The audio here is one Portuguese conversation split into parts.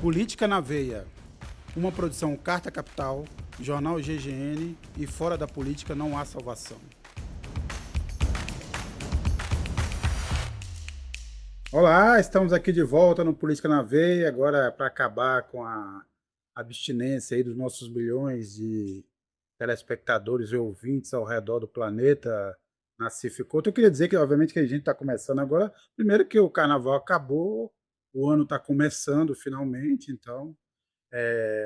Política na Veia, uma produção Carta Capital, Jornal GGN e fora da política não há salvação. Olá, estamos aqui de volta no Política na Veia, agora para acabar com a abstinência aí dos nossos milhões de telespectadores e ouvintes ao redor do planeta, Nassif Couto. Eu queria dizer que, obviamente, que a gente está começando agora, primeiro que o carnaval acabou, o ano está começando finalmente, então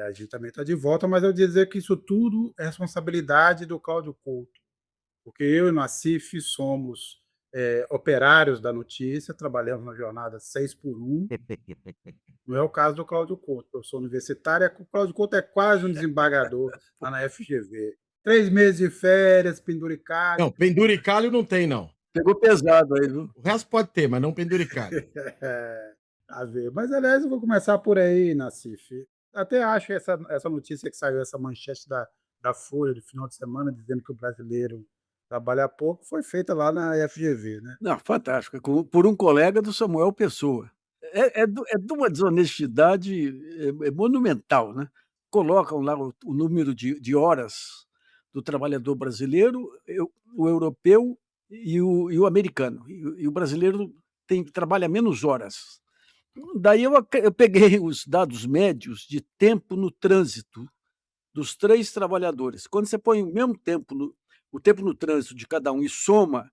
a gente também está de volta, mas eu dizer que isso tudo é responsabilidade do Cláudio Couto, porque eu e o Nassif somos operários da notícia, trabalhamos na jornada 6x1. Não é o caso do Cláudio Couto, professor universitário. O Cláudio Couto é quase um desembargador lá na FGV. 3 meses de férias, penduricalho. Não, penduricalho não tem, não. Pegou pesado aí, viu? O resto pode ter, mas não penduricalho. A ver. Mas, aliás, eu vou começar por aí, Nassif. Até acho essa notícia que saiu, essa manchete da Folha do final de semana, dizendo que o brasileiro trabalha pouco, foi feita lá na FGV, né? Não, fantástico. Por um colega do Samuel Pessoa. É de uma desonestidade monumental, né? Colocam lá o número de horas do trabalhador brasileiro, o europeu e o americano. E o brasileiro trabalha menos horas. Daí eu peguei os dados médios de tempo no trânsito dos 3 trabalhadores. Quando você põe o mesmo tempo o tempo no trânsito de cada um e soma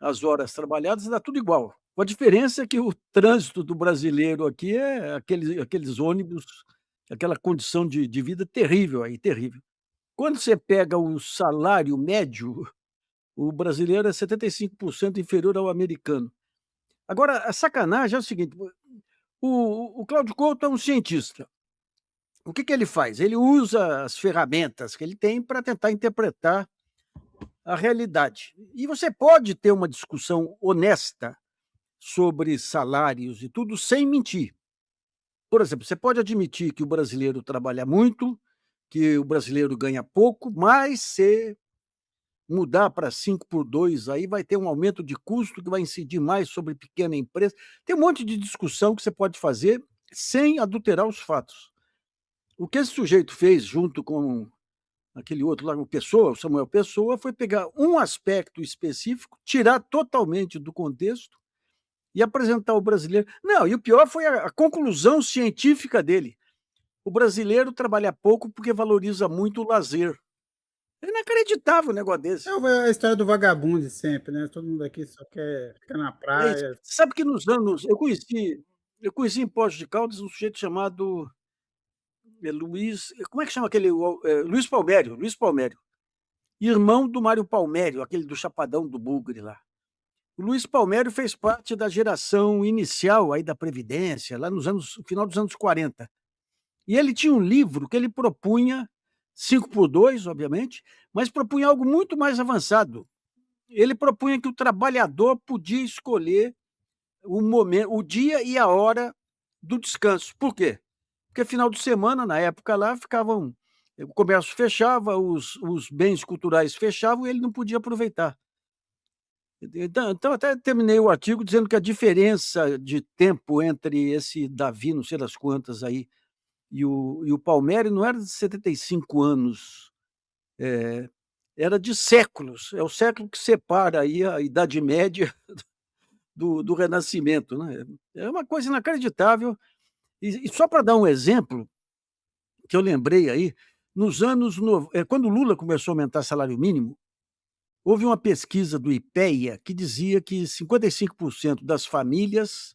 as horas trabalhadas, dá tudo igual. Com a diferença que o trânsito do brasileiro aqui é aqueles ônibus, aquela condição de vida terrível aí, terrível. Quando você pega o salário médio, o brasileiro é 75% inferior ao americano. Agora, a sacanagem é o seguinte: o Cláudio Couto é um cientista. O que ele faz? Ele usa as ferramentas que ele tem para tentar interpretar a realidade. E você pode ter uma discussão honesta sobre salários e tudo sem mentir. Por exemplo, você pode admitir que o brasileiro trabalha muito, que o brasileiro ganha pouco, mas se mudar para 5x2, aí vai ter um aumento de custo que vai incidir mais sobre pequena empresa. Tem um monte de discussão que você pode fazer sem adulterar os fatos. O que esse sujeito fez junto com aquele outro lá, o Samuel Pessoa, foi pegar um aspecto específico, tirar totalmente do contexto e apresentar o brasileiro. Não, e o pior foi a conclusão científica dele. O brasileiro trabalha pouco porque valoriza muito o lazer. É inacreditável um negócio desse. É a história do vagabundo de sempre, né? Todo mundo aqui só quer ficar na praia. Sabe que nos anos... Eu conheci em Poços de Caldas um sujeito chamado Luiz... Como é que chama aquele... Luiz Palmério. Irmão do Mário Palmério, aquele do Chapadão do Bugre lá. O Luiz Palmério fez parte da geração inicial aí da Previdência, lá no final dos anos 40. E ele tinha um livro que ele propunha, 5x2, obviamente, mas propunha algo muito mais avançado. Ele propunha que o trabalhador podia escolher o dia e a hora do descanso. Por quê? Porque final de semana, na época lá, o comércio fechava, os bens culturais fechavam e ele não podia aproveitar. Então, até terminei o artigo dizendo que a diferença de tempo entre esse Davi, não sei das quantas aí, e o Palmério não era de 75 anos, era de séculos. É o século que separa aí a Idade Média do Renascimento, né? É uma coisa inacreditável. E só para dar um exemplo, que eu lembrei aí, quando o Lula começou a aumentar o salário mínimo, houve uma pesquisa do IPEA que dizia que 55% das famílias,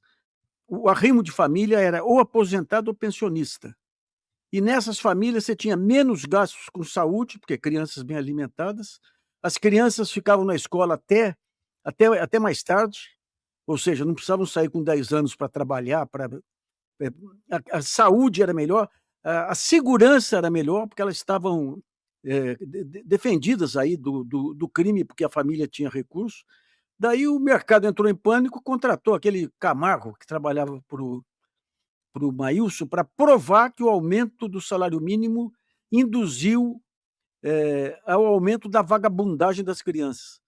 o arrimo de família era ou aposentado ou pensionista. E nessas famílias você tinha menos gastos com saúde, porque crianças bem alimentadas, as crianças ficavam na escola até mais tarde, ou seja, não precisavam sair com 10 anos para trabalhar, a saúde era melhor, a segurança era melhor, porque elas estavam defendidas aí do crime, porque a família tinha recursos. Daí o mercado entrou em pânico, contratou aquele Camargo, que trabalhava para o Maílson, para provar que o aumento do salário mínimo induziu ao aumento da vagabundagem das crianças.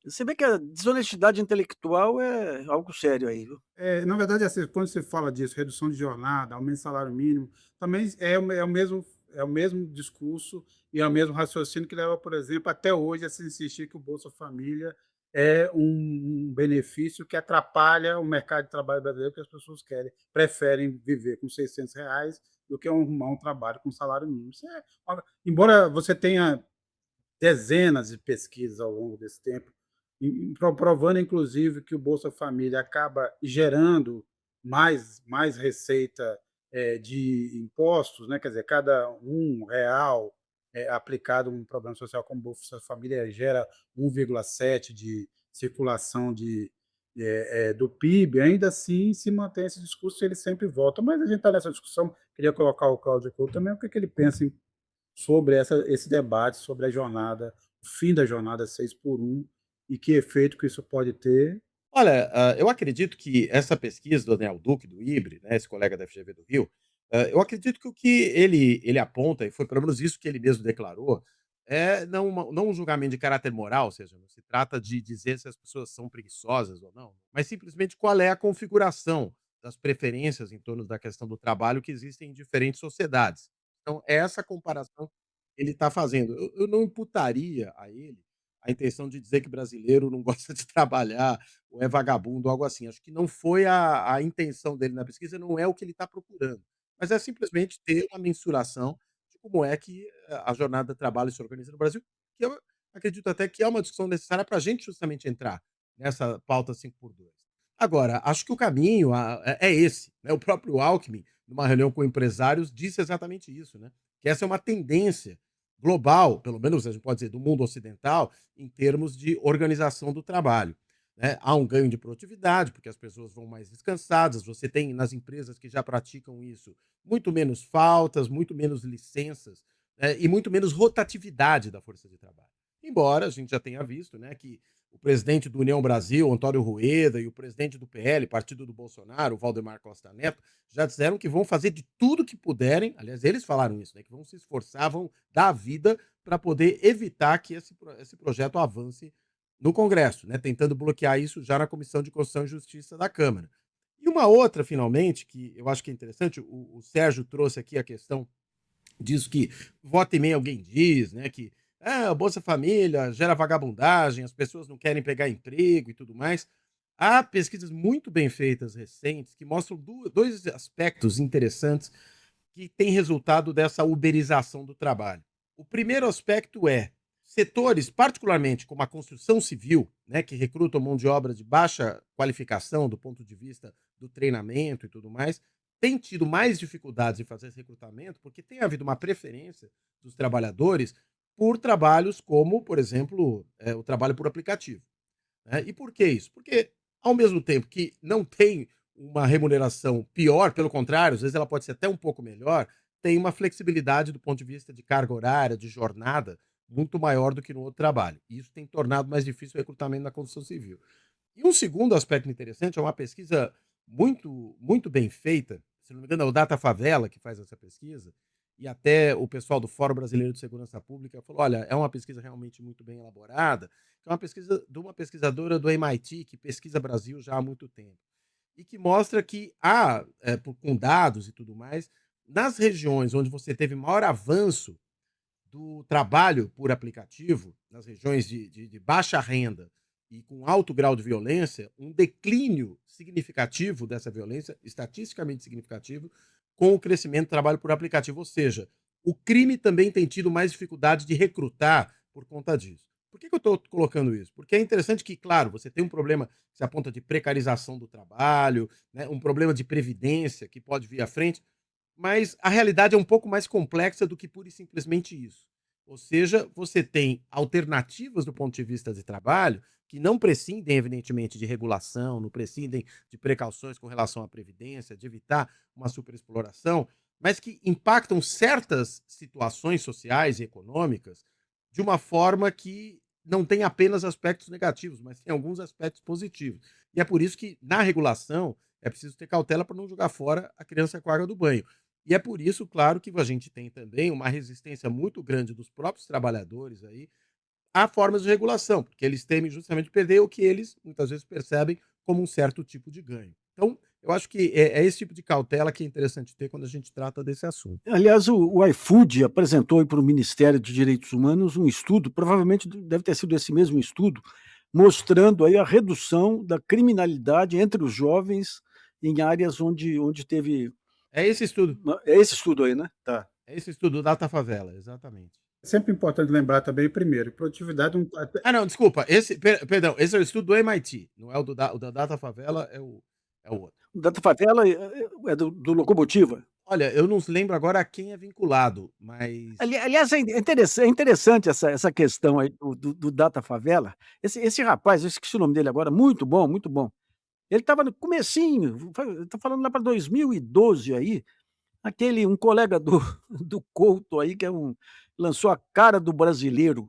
Você vê que a desonestidade intelectual é algo sério aí, viu? Na verdade, assim, quando você fala disso, redução de jornada, aumento do salário mínimo, também é o mesmo discurso e é o mesmo raciocínio que leva, por exemplo, até hoje a se insistir que o Bolsa Família é um benefício que atrapalha o mercado de trabalho brasileiro, que as pessoas preferem viver com R$ 600 do que arrumar um trabalho com salário mínimo. Embora você tenha dezenas de pesquisas ao longo desse tempo, provando inclusive que o Bolsa Família acaba gerando mais receita de impostos, né? Quer dizer, cada R$ 1 aplicado um programa social como Bolsa Família gera 1,7 de circulação do PIB, ainda assim se mantém esse discurso e ele sempre volta. Mas a gente está nessa discussão, queria colocar o Cláudio Couto também, o que ele pensa sobre esse debate sobre a jornada, o fim da jornada 6 por 1 e que efeito que isso pode ter. Olha, eu acredito que essa pesquisa do Daniel Duque, do IBRE, né, esse colega da FGV do Rio, eu acredito que o que ele aponta, e foi pelo menos isso que ele mesmo declarou, é não um julgamento de caráter moral, ou seja, não se trata de dizer se as pessoas são preguiçosas ou não, mas simplesmente qual é a configuração das preferências em torno da questão do trabalho que existem em diferentes sociedades. Então, é essa comparação que ele está fazendo. Eu não imputaria a ele a intenção de dizer que brasileiro não gosta de trabalhar, ou é vagabundo, algo assim. Acho que não foi a intenção dele na pesquisa, não é o que ele está procurando, mas é simplesmente ter uma mensuração de como é que a jornada de trabalho se organiza no Brasil, que eu acredito até que é uma discussão necessária para a gente justamente entrar nessa pauta 5x2. Agora, acho que o caminho é esse, né? O próprio Alckmin, numa reunião com empresários, disse exatamente isso, né? Que essa é uma tendência global, pelo menos a gente pode dizer do mundo ocidental, em termos de organização do trabalho, né? Há um ganho de produtividade, porque as pessoas vão mais descansadas, você tem nas empresas que já praticam isso muito menos faltas, muito menos licenças, né? E muito menos rotatividade da força de trabalho. Embora a gente já tenha visto, né, que o presidente do União Brasil, Antônio Rueda, e o presidente do PL, partido do Bolsonaro, o Valdemar Costa Neto, já disseram que vão fazer de tudo que puderem, aliás, eles falaram isso, né, que vão se esforçar, vão dar a vida para poder evitar que esse projeto avance no Congresso, né, tentando bloquear isso já na Comissão de Constituição e Justiça da Câmara. E uma outra, finalmente, que eu acho que é interessante, o Sérgio trouxe aqui a questão disso que volta e meia alguém diz, né, que a Bolsa Família gera vagabundagem, as pessoas não querem pegar emprego e tudo mais. Há pesquisas muito bem feitas recentes que mostram dois aspectos interessantes que têm resultado dessa uberização do trabalho. O primeiro aspecto é setores, particularmente como a construção civil, né, que recrutam mão de obra de baixa qualificação do ponto de vista do treinamento e tudo mais, têm tido mais dificuldades em fazer esse recrutamento porque tem havido uma preferência dos trabalhadores por trabalhos como, por exemplo, o trabalho por aplicativo, né? E por que isso? Porque, ao mesmo tempo que não tem uma remuneração pior, pelo contrário, às vezes ela pode ser até um pouco melhor, tem uma flexibilidade do ponto de vista de carga horária, de jornada, muito maior do que no outro trabalho. E isso tem tornado mais difícil o recrutamento na construção civil. E um segundo aspecto interessante é uma pesquisa muito bem feita, se não me engano é o Data Favela que faz essa pesquisa, e até o pessoal do Fórum Brasileiro de Segurança Pública falou: olha, é uma pesquisa realmente muito bem elaborada, que é uma pesquisa de uma pesquisadora do MIT, que pesquisa Brasil já há muito tempo, e que mostra que há, com dados e tudo mais, nas regiões onde você teve maior avanço do trabalho por aplicativo, nas regiões de baixa renda e com alto grau de violência, um declínio significativo dessa violência, estatisticamente significativo, com o crescimento do trabalho por aplicativo. Ou seja, o crime também tem tido mais dificuldade de recrutar por conta disso. Por que eu estou colocando isso? Porque é interessante que, claro, você tem um problema que se aponta de precarização do trabalho, né, um problema de previdência que pode vir à frente, mas a realidade é um pouco mais complexa do que pura e simplesmente isso. Ou seja, você tem alternativas do ponto de vista de trabalho que não prescindem, evidentemente, de regulação, não prescindem de precauções com relação à previdência, de evitar uma superexploração, mas que impactam certas situações sociais e econômicas de uma forma que não tem apenas aspectos negativos, mas tem alguns aspectos positivos. E é por isso que, na regulação, é preciso ter cautela para não jogar fora a criança com a água do banho. E é por isso, claro, que a gente tem também uma resistência muito grande dos próprios trabalhadores aí há formas de regulação, porque eles temem justamente perder o que eles muitas vezes percebem como um certo tipo de ganho. Então, eu acho que é esse tipo de cautela que é interessante ter quando a gente trata desse assunto. Aliás, o iFood apresentou para o Ministério dos Direitos Humanos um estudo, provavelmente deve ter sido esse mesmo estudo, mostrando aí a redução da criminalidade entre os jovens em áreas onde teve É esse estudo, é esse estudo aí, né? Tá. é esse estudo Data Favela, exatamente. É sempre importante lembrar também, primeiro, produtividade não Ah, não, desculpa, perdão, esse é o estudo do MIT, não é o da Data Favela, é o outro. O Data Favela é do Locomotiva. Olha, eu não lembro agora a quem é vinculado, mas Aliás, é interessante essa questão aí do Data Favela. Esse rapaz, eu esqueci o nome dele agora, muito bom, muito bom. Ele estava no comecinho, estou falando lá para 2012 aí, um colega do do Couto aí, que lançou A Cara do Brasileiro,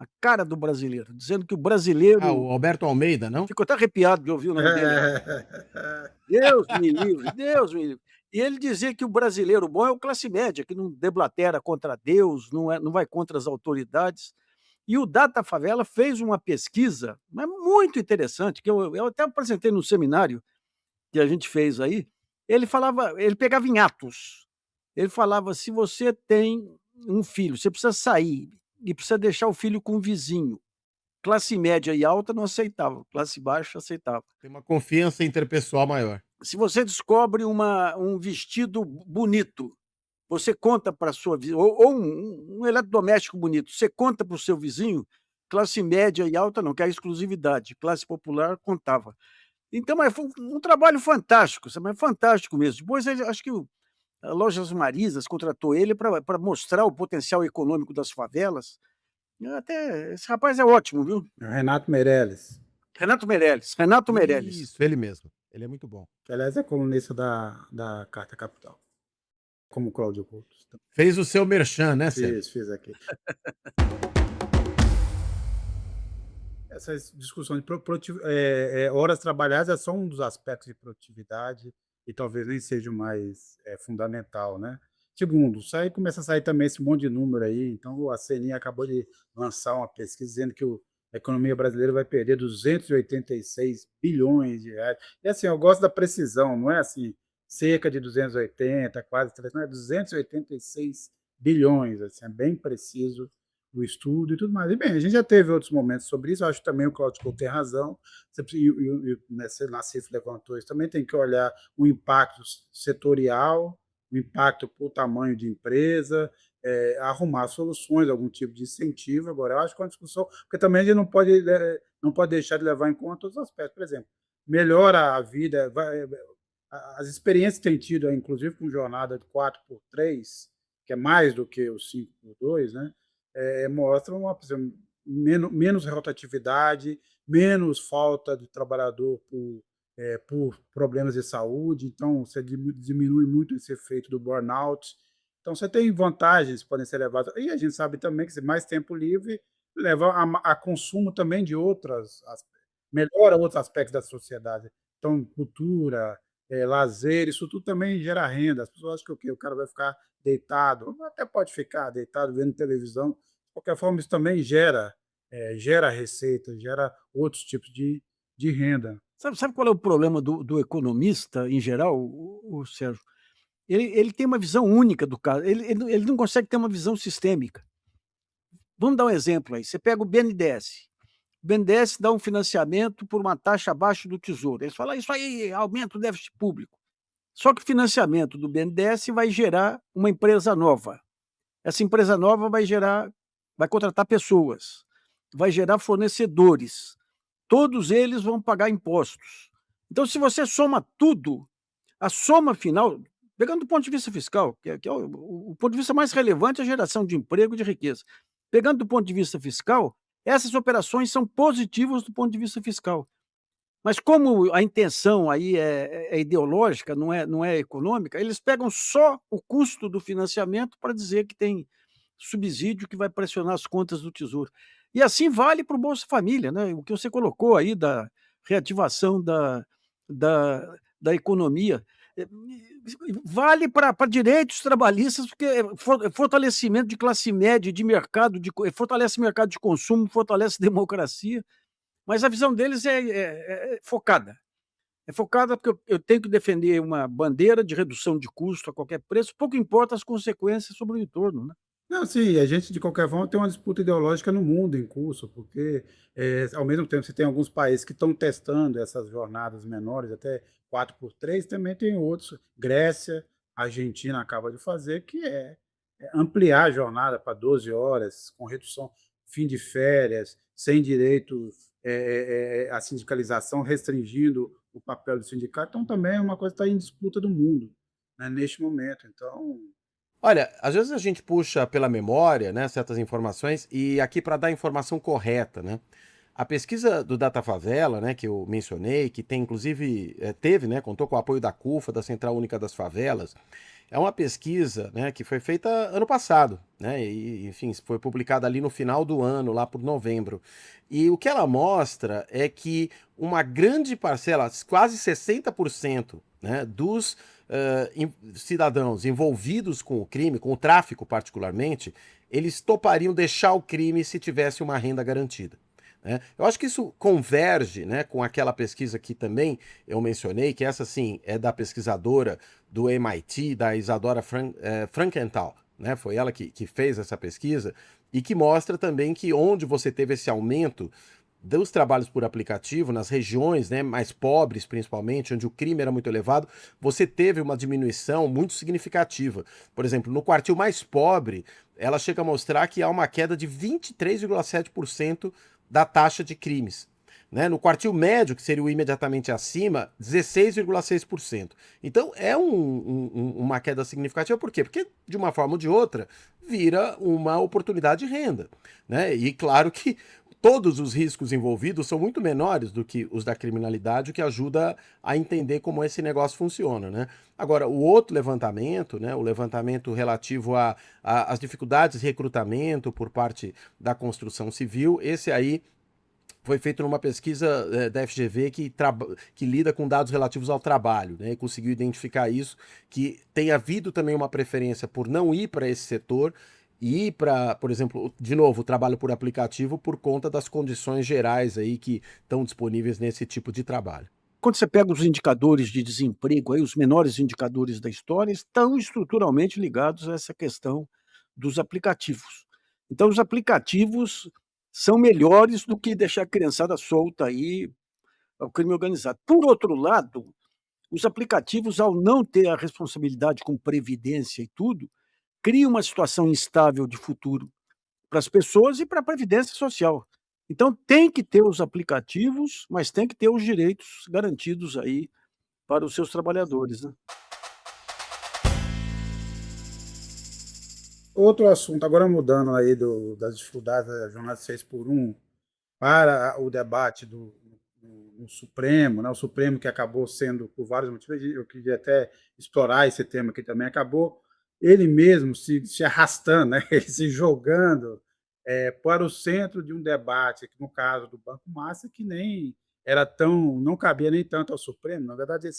A Cara do Brasileiro, dizendo que o brasileiro o Alberto Almeida, não? ficou até arrepiado de ouvir o nome dele. Deus me livre, Deus me livre. E ele dizia que o brasileiro bom é o classe média, que não deblatera contra Deus, não vai contra as autoridades. E o Data Favela fez uma pesquisa, mas muito interessante, que eu até apresentei no seminário que a gente fez aí. Ele pegava em atos. Ele falava: se você tem um filho, você precisa sair e precisa deixar o filho com o vizinho. Classe média e alta não aceitava, classe baixa aceitava. Tem uma confiança interpessoal maior. Se você descobre um vestido bonito, você conta para sua ou um eletrodoméstico bonito, você conta para o seu vizinho, classe média e alta não, que é a exclusividade, classe popular contava. Então, mas foi um trabalho fantástico, sabe, mas fantástico mesmo. Depois ele acho que a Lojas Marisas contratou ele para mostrar o potencial econômico das favelas. Até esse rapaz é ótimo, viu. Renato Meirelles, Renato Meirelles. Isso, ele mesmo. Ele é muito bom. que aliás é colunista da Carta Capital, como o Cláudio Couto. Fez o seu merchan, né, Sérgio? Fiz aqui. Essas discussões de horas trabalhadas é só um dos aspectos de produtividade e talvez nem seja o mais fundamental, né? Segundo, começa a sair também esse monte de número aí. Então, a CNI acabou de lançar uma pesquisa dizendo que a economia brasileira vai perder 286 bilhões de reais. E assim, eu gosto da precisão, não é assim, cerca de 280, quase 300, não é 286 bilhões, assim, é bem preciso o estudo e tudo mais. E bem, a gente já teve outros momentos sobre isso, eu acho que também o Cláudio Couto tem razão, você Nassif levantou isso, também tem que olhar o impacto setorial, o impacto por tamanho de empresa, arrumar soluções, algum tipo de incentivo. Agora, eu acho que é uma discussão, porque também a gente não pode deixar de levar em conta os aspectos. Por exemplo, melhora a vida, as experiências que tem tido, inclusive com jornada de 4x3, que é mais do que o 5x2, né? Mostram menos rotatividade, menos falta de trabalhador por problemas de saúde, então você diminui muito esse efeito do burnout. Então você tem vantagens que podem ser levadas. E a gente sabe também que mais tempo livre leva a consumo também de melhora outros aspectos da sociedade. Então, cultura, lazer, isso tudo também gera renda. As pessoas acham que o quê? O cara vai ficar deitado, até pode ficar deitado vendo televisão. De qualquer forma, isso também gera receita, gera outros tipos de renda. Sabe qual é o problema do economista em geral, o Sérgio? Ele tem uma visão única do caso, ele não consegue ter uma visão sistêmica. Vamos dar um exemplo aí, você pega o BNDES. O BNDES dá um financiamento por uma taxa abaixo do Tesouro. Eles falam: "Isso aí aumenta o déficit público". Só que o financiamento do BNDES vai gerar uma empresa nova. Essa empresa nova vai contratar pessoas, vai gerar fornecedores. Todos eles vão pagar impostos. Então, se você soma tudo, a soma final, pegando do ponto de vista fiscal, que é o ponto de vista mais relevante, é a geração de emprego e de riqueza. Pegando do ponto de vista fiscal, essas operações são positivas do ponto de vista fiscal. Mas como a intenção aí é ideológica, não é econômica, eles pegam só o custo do financiamento para dizer que tem subsídio que vai pressionar as contas do Tesouro. E assim vale para o Bolsa Família, né, o que você colocou aí da reativação da da economia. Vale para direitos trabalhistas, porque é fortalecimento de classe média, de mercado, fortalece o mercado de consumo, fortalece democracia, mas a visão deles é focada. É focada porque eu tenho que defender uma bandeira de redução de custo a qualquer preço, pouco importa as consequências sobre o entorno, né. Não, sim, a gente de qualquer forma tem uma disputa ideológica no mundo em curso, porque, ao mesmo tempo você tem alguns países que estão testando essas jornadas menores, até 4x3, também tem outros, Grécia, Argentina acaba de fazer, que é ampliar a jornada para 12 horas, com redução, fim de férias, sem direito, à sindicalização, restringindo o papel do sindicato, então também é uma coisa que está em disputa do mundo, né, neste momento. Então, Olha, às vezes a gente puxa pela memória, né, certas informações e aqui para dar a informação correta, né? A pesquisa do Data Favela, né, que eu mencionei, que tem inclusive teve, né, contou com o apoio da CUFA, da Central Única das Favelas, é uma pesquisa, né, que foi feita ano passado, né, e enfim, foi publicada ali no final do ano, lá por novembro. E o que ela mostra é que uma grande parcela, quase 60%, né, dos cidadãos envolvidos com o crime, com o tráfico particularmente, eles topariam deixar o crime se tivesse uma renda garantida, né? Eu acho que isso converge, né, com aquela pesquisa que também eu mencionei, que essa sim é da pesquisadora do MIT, da Isadora Frankenthal, né? Foi ela que fez essa pesquisa e que mostra também que onde você teve esse aumento dos trabalhos por aplicativo, nas regiões, né, mais pobres principalmente, onde o crime era muito elevado, você teve uma diminuição muito significativa. Por exemplo, no quartil mais pobre, ela chega a mostrar que há uma queda de 23,7% da taxa de crimes. Né? No quartil médio, que seria o imediatamente acima, 16,6%. Então é uma queda significativa, por quê? Porque, de uma forma ou de outra, vira uma oportunidade de renda. Né? E claro que todos os riscos envolvidos são muito menores do que os da criminalidade, o que ajuda a entender como esse negócio funciona, né? Agora, o outro levantamento, né, o levantamento relativo às dificuldades de recrutamento por parte da construção civil, esse aí foi feito numa pesquisa da FGV que lida com dados relativos ao trabalho, né, e conseguiu identificar isso, que tem havido também uma preferência por não ir para esse setor e ir para, por exemplo, de novo, o trabalho por aplicativo por conta das condições gerais aí que estão disponíveis nesse tipo de trabalho. Quando você pega os indicadores de desemprego aí, os menores indicadores da história estão estruturalmente ligados a essa questão dos aplicativos. Então os aplicativos são melhores do que deixar a criançada solta aí ao crime organizado. Por outro lado, os aplicativos, ao não ter a responsabilidade com previdência e tudo, criam uma situação instável de futuro para as pessoas e para a previdência social. Então tem que ter os aplicativos, mas tem que ter os direitos garantidos aí para os seus trabalhadores, né. outro assunto, agora mudando aí das dificuldades da jornada 6x1 para o debate no Supremo, né? O Supremo que acabou sendo, por vários motivos, eu queria até explorar esse tema aqui também, acabou ele mesmo se arrastando, né? Ele se jogando para o centro de um debate, aqui no caso do Banco Massa, que nem era tão, não cabia nem tanto ao Supremo. Na verdade, os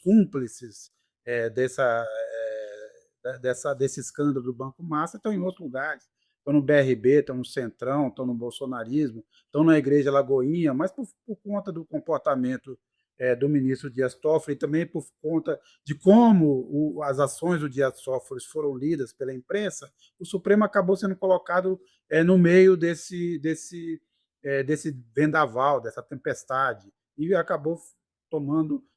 cúmplices dessa desse escândalo do Banco Massa estão em outros lugares. Estão no BRB, estão no Centrão, estão no bolsonarismo, estão na Igreja Lagoinha, mas por conta do comportamento do ministro Dias Toffoli e também por conta de como as ações do Dias Toffoli foram lidas pela imprensa, o Supremo acabou sendo colocado no meio desse vendaval, dessa tempestade, e acabou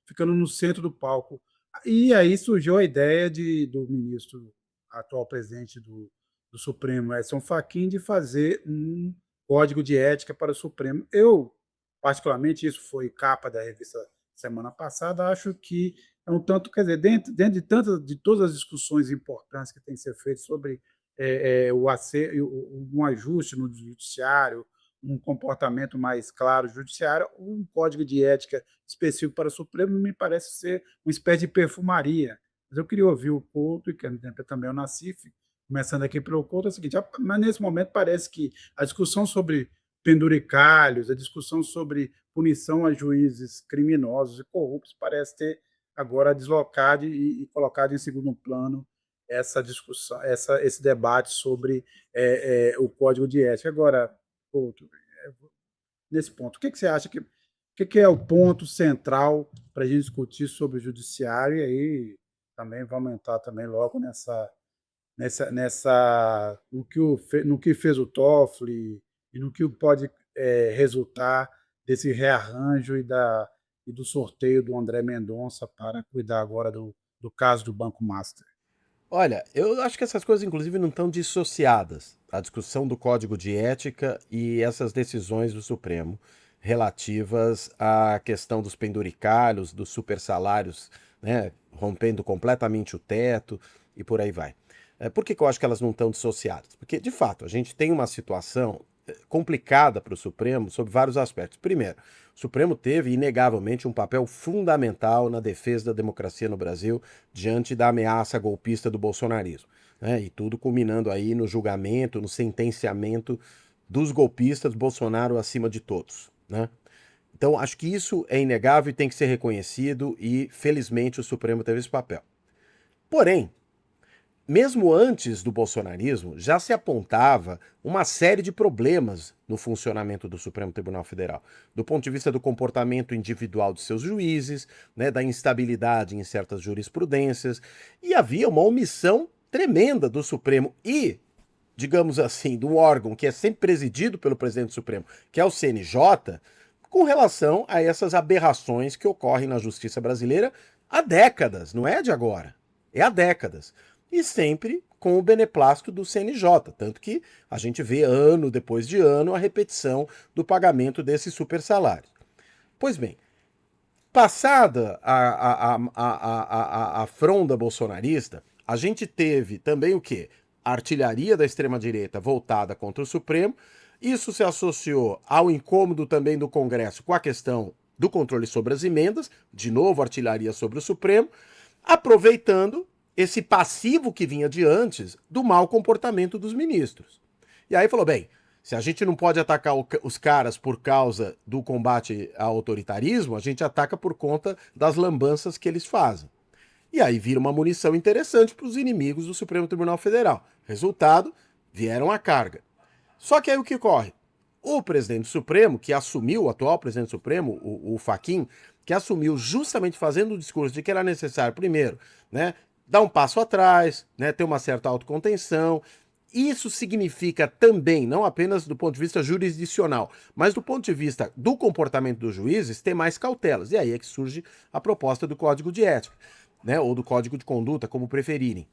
ficando no centro do palco. E aí surgiu a ideia do ministro, atual presidente do Supremo, Edson Fachin, de fazer um código de ética para o Supremo. Eu, particularmente, isso foi capa da revista semana passada, acho que é um tanto, quer dizer, dentro de todas as discussões importantes que têm que ser feitas sobre um ajuste no judiciário, um comportamento mais claro judiciário, um código de ética específico para o Supremo me parece ser uma espécie de perfumaria. Mas eu queria ouvir o Couto e também o Nassif, começando aqui pelo Couto, é o seguinte, mas nesse momento parece que a discussão sobre penduricalhos, a discussão sobre punição a juízes criminosos e corruptos parece ter agora deslocado e colocado em segundo plano essa discussão, esse debate sobre o código de ética. Agora, Couto, nesse ponto, o que você acha que é o ponto central para a gente discutir sobre o judiciário? E aí também vamos entrar também logo no que fez o Toffoli e no que pode resultar desse rearranjo e do sorteio do André Mendonça para cuidar agora do caso do Banco Master. Olha, eu acho que essas coisas, inclusive, não estão dissociadas. A discussão do Código de Ética e essas decisões do Supremo relativas à questão dos penduricalhos, dos supersalários, né, rompendo completamente o teto e por aí vai. Por que eu acho que elas não estão dissociadas? Porque, de fato, a gente tem uma situação complicada para o Supremo sob vários aspectos. Primeiro, o Supremo teve, inegavelmente, um papel fundamental na defesa da democracia no Brasil diante da ameaça golpista do bolsonarismo, né? E tudo culminando aí no julgamento, no sentenciamento dos golpistas, Bolsonaro acima de todos, né? Então, acho que isso é inegável e tem que ser reconhecido e, felizmente, o Supremo teve esse papel. Porém, mesmo antes do bolsonarismo, já se apontava uma série de problemas no funcionamento do Supremo Tribunal Federal, do ponto de vista do comportamento individual de seus juízes, né, da instabilidade em certas jurisprudências, e havia uma omissão tremenda do Supremo e, digamos assim, do órgão que é sempre presidido pelo presidente do Supremo, que é o CNJ, com relação a essas aberrações que ocorrem na justiça brasileira há décadas, não é de agora, é há décadas. E sempre com o beneplácito do CNJ, tanto que a gente vê ano depois de ano a repetição do pagamento desses super salários. Pois bem, passada a fronda bolsonarista, a gente teve também o quê? A artilharia da extrema-direita voltada contra o Supremo. Isso se associou ao incômodo também do Congresso com a questão do controle sobre as emendas, de novo artilharia sobre o Supremo, aproveitando esse passivo que vinha de antes do mau comportamento dos ministros. E aí falou, bem, se a gente não pode atacar os caras por causa do combate ao autoritarismo, a gente ataca por conta das lambanças que eles fazem. E aí vira uma munição interessante para os inimigos do Supremo Tribunal Federal. Resultado, vieram a carga. Só que aí o que ocorre? O presidente do Supremo, que assumiu, o atual presidente do Supremo, o Fachin, que assumiu justamente fazendo o discurso de que era necessário, primeiro, né, dar um passo atrás, né, ter uma certa autocontenção. Isso significa também, não apenas do ponto de vista jurisdicional, mas do ponto de vista do comportamento dos juízes, ter mais cautelas. E aí é que surge a proposta do Código de Ética, né, ou do Código de Conduta, como preferirem.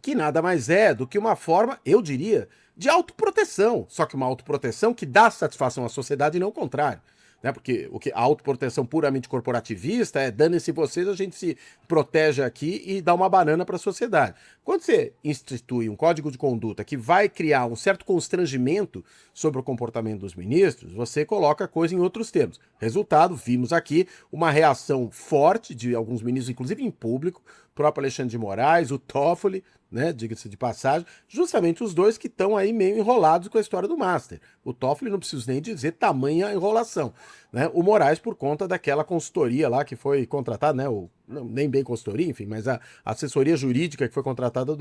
Que nada mais é do que uma forma, eu diria, de autoproteção. Só que uma autoproteção que dá satisfação à sociedade e não o contrário. Né? Porque a autoproteção puramente corporativista é dane-se vocês, a gente se protege aqui e dá uma banana para a sociedade. Quando você institui um código de conduta que vai criar um certo constrangimento sobre o comportamento dos ministros, você coloca a coisa em outros termos. Resultado, vimos aqui uma reação forte de alguns ministros, inclusive em público, o próprio Alexandre de Moraes, o Toffoli, né, diga-se de passagem, justamente os dois que estão aí meio enrolados com a história do Master. O Toffoli não preciso nem dizer tamanha enrolação, né? O Moraes por conta daquela consultoria lá que foi contratada, né, nem bem consultoria, enfim, mas a assessoria jurídica que foi contratada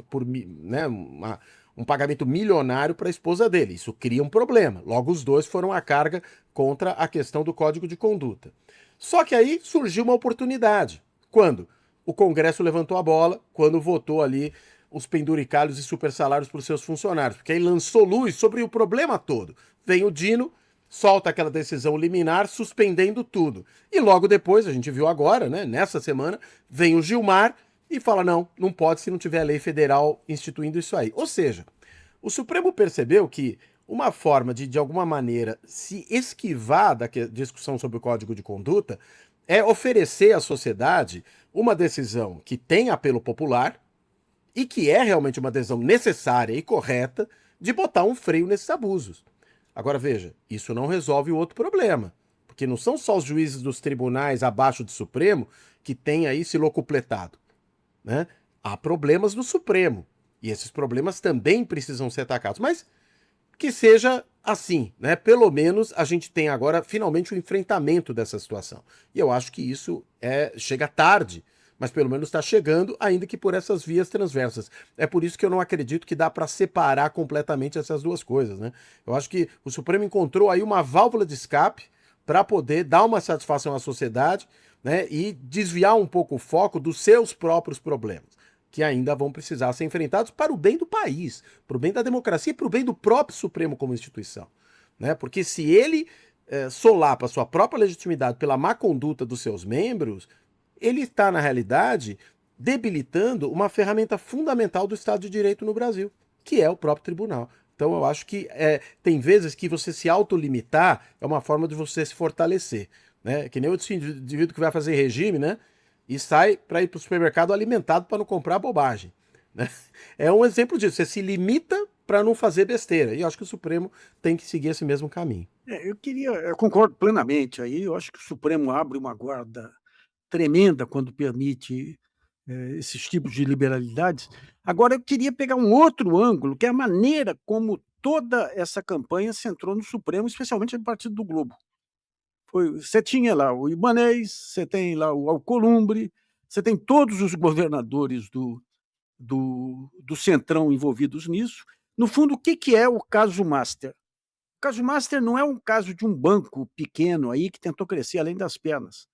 por né, um pagamento milionário para a esposa dele. Isso cria um problema. Logo, os dois foram à carga contra a questão do Código de Conduta. Só que aí surgiu uma oportunidade. Quando? O Congresso levantou a bola quando votou ali os penduricalhos e supersalários para os seus funcionários, porque aí lançou luz sobre o problema todo. Vem o Dino, solta aquela decisão liminar, suspendendo tudo. E logo depois, a gente viu agora, né, nessa semana, vem o Gilmar e fala, não pode se não tiver lei federal instituindo isso aí. Ou seja, o Supremo percebeu que uma forma de alguma maneira, se esquivar da discussão sobre o Código de Conduta é oferecer à sociedade uma decisão que tem apelo popular e que é realmente uma decisão necessária e correta de botar um freio nesses abusos. Agora veja, isso não resolve o outro problema, porque não são só os juízes dos tribunais abaixo do Supremo que têm aí se locupletado, né? Há problemas no Supremo e esses problemas também precisam ser atacados. Mas que seja assim, né? Pelo menos a gente tem agora finalmente o enfrentamento dessa situação. E eu acho que isso chega tarde, mas pelo menos está chegando, ainda que por essas vias transversas. É por isso que eu não acredito que dá para separar completamente essas duas coisas, né? Eu acho que o Supremo encontrou aí uma válvula de escape para poder dar uma satisfação à sociedade, né, e desviar um pouco o foco dos seus próprios problemas, que ainda vão precisar ser enfrentados para o bem do país, para o bem da democracia e para o bem do próprio Supremo como instituição. Né? Porque se ele solapa a sua própria legitimidade pela má conduta dos seus membros, ele está, na realidade, debilitando uma ferramenta fundamental do Estado de Direito no Brasil, que é o próprio tribunal. Então eu acho que tem vezes que você se autolimitar é uma forma de você se fortalecer. Né? Que nem o indivíduo que vai fazer regime, né? E sai para ir para o supermercado alimentado para não comprar bobagem. Né? É um exemplo disso. Você se limita para não fazer besteira. E eu acho que o Supremo tem que seguir esse mesmo caminho. Eu concordo plenamente aí. Eu acho que o Supremo abre uma guarda tremenda quando permite esses tipos de liberalidades. Agora, eu queria pegar um outro ângulo, que é a maneira como toda essa campanha centrou no Supremo, especialmente no Partido do Globo. Você tinha lá o Ibanez, você tem lá o Alcolumbre, você tem todos os governadores do Centrão envolvidos nisso. No fundo, o que é o caso Master? O caso Master não é um caso de um banco pequeno aí que tentou crescer além das pernas.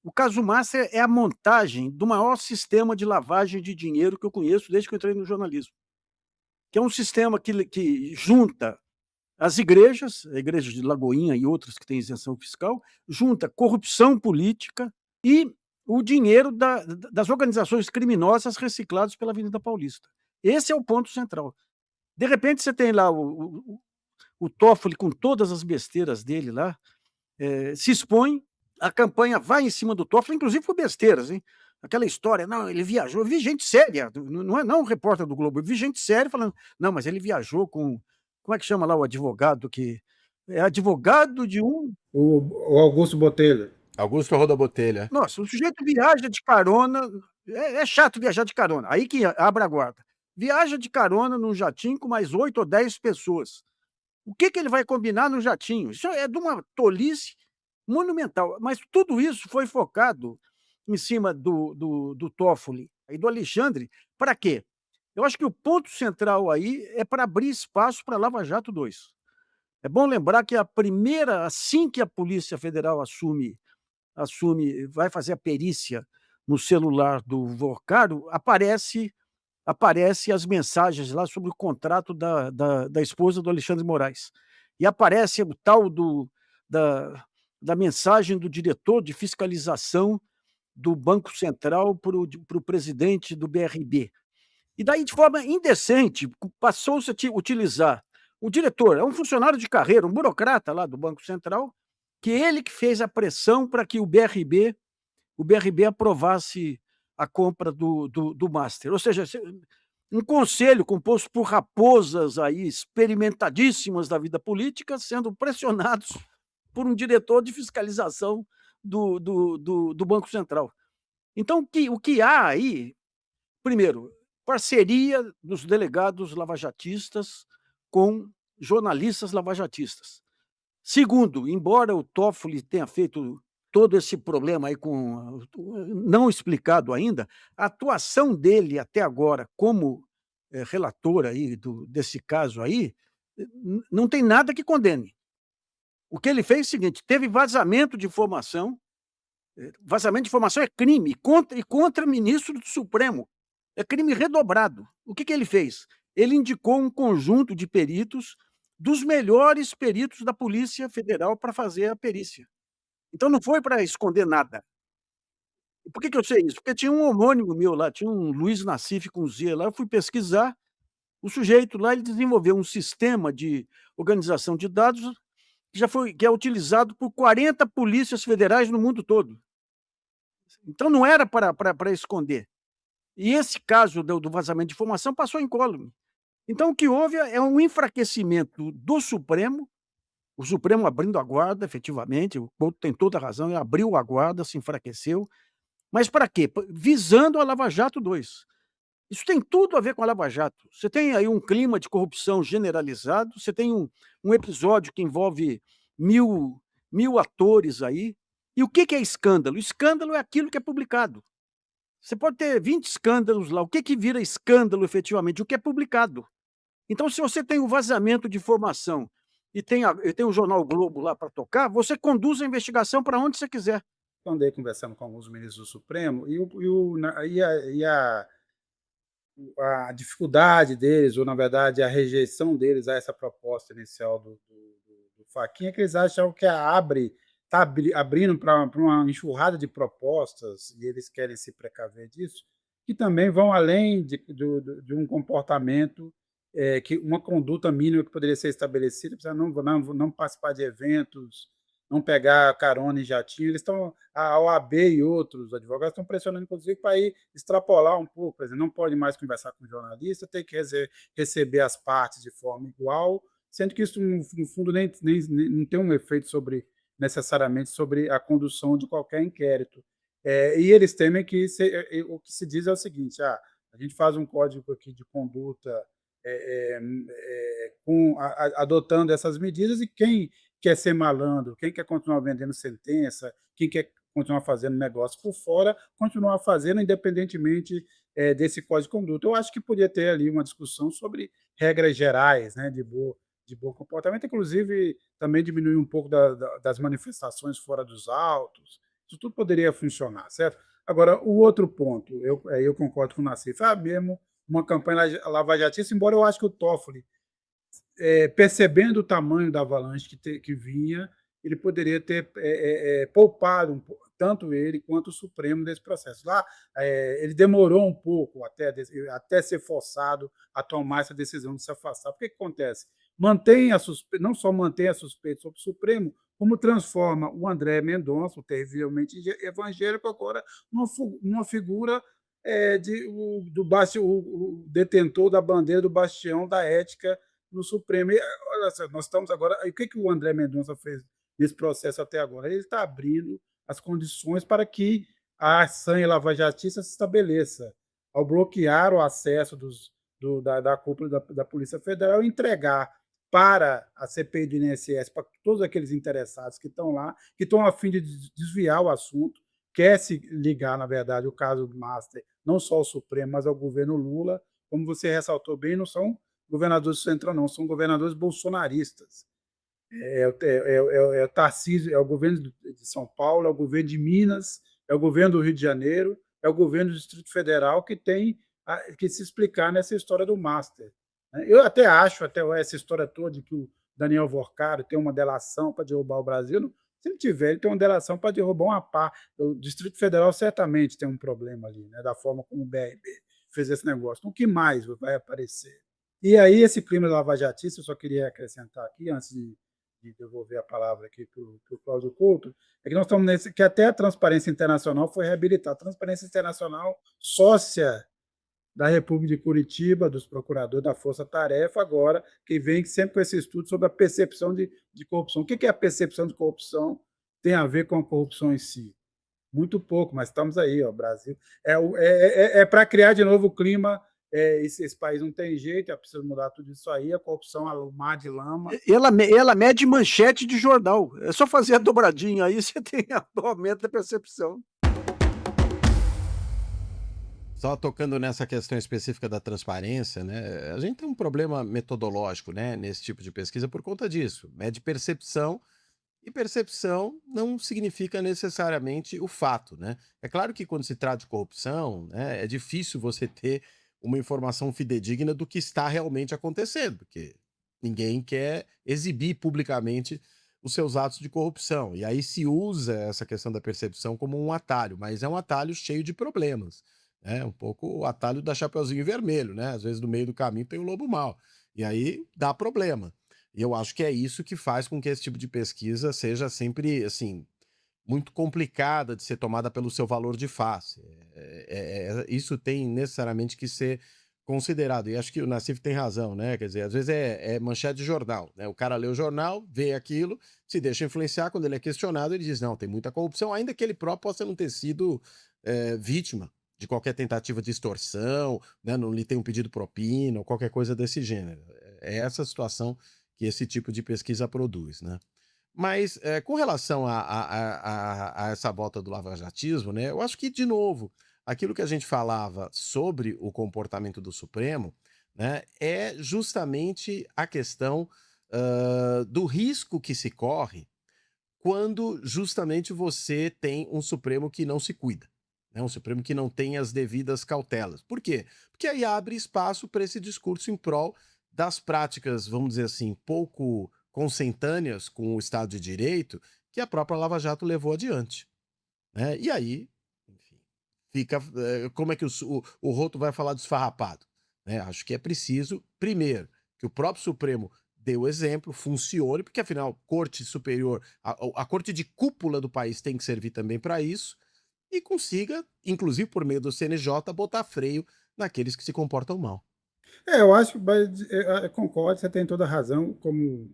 O caso Master é a montagem do maior sistema de lavagem de dinheiro que eu conheço desde que eu entrei no jornalismo, que é um sistema que junta as igrejas, a igreja de Lagoinha e outras que têm isenção fiscal, junta corrupção política e o dinheiro das organizações criminosas reciclados pela Avenida Paulista. Esse é o ponto central. De repente, você tem lá o Toffoli com todas as besteiras dele lá, se expõe, a campanha vai em cima do Toffoli, inclusive por besteiras, hein? Aquela história, não, ele viajou. Eu vi gente séria, não é não um repórter do Globo, eu vi gente séria falando, não, mas ele viajou com. Como é que chama lá o advogado que. É advogado de um. O Augusto Botelho. Augusto Roda Botelha. Nossa, o sujeito viaja de carona. É chato viajar de carona. Aí que abre a guarda. Viaja de carona num jatinho com mais 8 ou 10 pessoas. O que ele vai combinar no jatinho? Isso é de uma tolice monumental. Mas tudo isso foi focado em cima do Toffoli e do Alexandre. Para quê? Eu acho que o ponto central aí é para abrir espaço para Lava Jato 2. É bom lembrar que a primeira, assim que a Polícia Federal assume, vai fazer a perícia no celular do Vorcaro, aparece as mensagens lá sobre o contrato da esposa do Alexandre de Moraes. E aparece o tal da mensagem do diretor de fiscalização do Banco Central para o presidente do BRB. E daí, de forma indecente, passou-se a utilizar o diretor, é um funcionário de carreira, um burocrata lá do Banco Central, que ele que fez a pressão para que o BRB aprovasse a compra do Master. Ou seja, um conselho composto por raposas aí experimentadíssimas da vida política sendo pressionados por um diretor de fiscalização do Banco Central. Então, o que há aí, primeiro, parceria dos delegados lavajatistas com jornalistas lavajatistas. Segundo, embora o Toffoli tenha feito todo esse problema aí não explicado ainda, a atuação dele até agora como relator aí desse caso aí, não tem nada que condene. O que ele fez é o seguinte, teve vazamento de informação é crime, e contra ministro do Supremo, é crime redobrado. O que ele fez? Ele indicou um conjunto de peritos, dos melhores peritos da Polícia Federal para fazer a perícia. Então não foi para esconder nada. E por que eu sei isso? Porque tinha um homônimo meu lá, tinha um Luiz Nassif com Z lá, eu fui pesquisar, o sujeito lá ele desenvolveu um sistema de organização de dados que é utilizado por 40 polícias federais no mundo todo. Então não era para esconder. E esse caso do vazamento de informação passou incólume. Então o que houve é um enfraquecimento do Supremo, o Supremo abrindo a guarda, efetivamente, o Couto tem toda a razão, ele abriu a guarda, se enfraqueceu, mas para quê? Visando a Lava Jato 2. Isso tem tudo a ver com a Lava Jato. Você tem aí um clima de corrupção generalizado, você tem um episódio que envolve mil, mil atores aí. E o que é escândalo? Escândalo é aquilo que é publicado. Você pode ter 20 escândalos lá. O que vira escândalo efetivamente? O que é publicado. Então, se você tem o vazamento de informação e tem o jornal o Globo lá para tocar, você conduz a investigação para onde você quiser. Eu andei conversando com alguns ministros do Supremo e a dificuldade deles, ou na verdade a rejeição deles a essa proposta inicial do Fachin, é que eles acham que está abrindo para uma enxurrada de propostas, e eles querem se precaver disso, que também vão além de um comportamento, que uma conduta mínima que poderia ser estabelecida, precisa não participar de eventos, não pegar carona em jatinho. A OAB e outros advogados estão pressionando, inclusive, para ir extrapolar um pouco. Por exemplo, não pode mais conversar com o jornalista, tem que receber as partes de forma igual, sendo que isso, no fundo, nem não tem um efeito necessariamente sobre a condução de qualquer inquérito. E eles temem que o que se diz é o seguinte: a gente faz um código aqui de conduta adotando essas medidas, e quem quer ser malandro, quem quer continuar vendendo sentença, quem quer continuar fazendo negócio por fora, continuar fazendo independentemente desse código de conduta. Eu acho que podia ter ali uma discussão sobre regras gerais, né, de bom comportamento, inclusive também diminuir um pouco das manifestações fora dos autos. Isso tudo poderia funcionar, certo? Agora, o outro ponto, eu concordo com o Nassif, mesmo uma campanha lavajatista, embora eu acho que o Toffoli, percebendo o tamanho da avalanche que vinha, ele poderia ter poupado tanto ele quanto o Supremo desse processo. Lá, ele demorou um pouco até ser forçado a tomar essa decisão de se afastar. O que acontece? Não só mantém a suspeita sobre o Supremo, como transforma o André Mendonça, o terrivelmente evangélico, agora numa figura o detentor da bandeira do bastião da ética no Supremo. E, olha só, nós estamos agora. O que o André Mendonça fez nesse processo até agora? Ele está abrindo as condições para que a sanha lavajatista se estabeleça, ao bloquear o acesso da cúpula da Polícia Federal e entregar para a CPI do INSS, para todos aqueles interessados que estão lá, que estão a fim de desviar o assunto, quer se ligar, na verdade, o caso do Master, não só ao Supremo, mas ao governo Lula. Como você ressaltou bem, não são governadores do Centrão, não, são governadores bolsonaristas. O Tarcísio, é o governo de São Paulo, é o governo de Minas, é o governo do Rio de Janeiro, é o governo do Distrito Federal que tem que se explicar nessa história do Master. Eu até acho, essa história toda de que o Daniel Vorcaro tem uma delação para derrubar o Brasil, se ele tiver, ele tem uma delação para derrubar uma parte. O Distrito Federal certamente tem um problema ali, né, da forma como o BRB fez esse negócio. Então, o que mais vai aparecer? E aí, esse clima lavajatista, eu só queria acrescentar aqui, antes de devolver a palavra aqui para o Cláudio Couto, é que nós estamos que até a Transparência Internacional foi reabilitada. A Transparência Internacional, sócia da República de Curitiba, dos procuradores da Força Tarefa, agora, que vem sempre com esse estudo sobre a percepção de corrupção. O que é a percepção de corrupção? Tem a ver com a corrupção em si? Muito pouco, mas estamos aí, ó, Brasil. Para criar de novo o clima. Esse país não tem jeito, é preciso mudar tudo isso aí. A corrupção, o mar de lama. Ela mede manchete de jornal. É só fazer a dobradinha aí, você tem o aumento da percepção. Só tocando nessa questão específica da transparência, né? A gente tem um problema metodológico, né, nesse tipo de pesquisa por conta disso. Mede percepção, e percepção não significa necessariamente o fato, né? É claro que quando se trata de corrupção, né, é difícil você ter uma informação fidedigna do que está realmente acontecendo, porque ninguém quer exibir publicamente os seus atos de corrupção. E aí se usa essa questão da percepção como um atalho, mas é um atalho cheio de problemas. É um pouco o atalho da Chapeuzinho Vermelho, né? Às vezes no meio do caminho tem o lobo mau. E aí dá problema. E eu acho que é isso que faz com que esse tipo de pesquisa seja sempre, assim, muito complicada de ser tomada pelo seu valor de face. Isso tem necessariamente que ser considerado. E acho que o Nassif tem razão, né? Quer dizer, às vezes é manchete de jornal, né? O cara lê o jornal, vê aquilo, se deixa influenciar. Quando ele é questionado, ele diz, não, tem muita corrupção, ainda que ele próprio possa não ter sido vítima de qualquer tentativa de extorsão, né, não lhe tenham pedido propina ou qualquer coisa desse gênero. É essa a situação que esse tipo de pesquisa produz, né. Mas, com relação a essa volta do lavajatismo, né, eu acho que, de novo, aquilo que a gente falava sobre o comportamento do Supremo, né, é justamente a questão, do risco que se corre quando justamente você tem um Supremo que não se cuida, né, um Supremo que não tem as devidas cautelas. Por quê? Porque aí abre espaço para esse discurso em prol das práticas, vamos dizer assim, pouco consentâneas com o Estado de Direito que a própria Lava Jato levou adiante, né. E aí, enfim, fica, como é que o Roto vai falar desfarrapado, né. Acho que é preciso, primeiro, que o próprio Supremo dê o exemplo, funcione, porque afinal corte superior, a corte de cúpula do país tem que servir também para isso, e consiga, inclusive por meio do CNJ, botar freio naqueles que se comportam mal. Eu acho, mas concordo, você tem toda a razão, como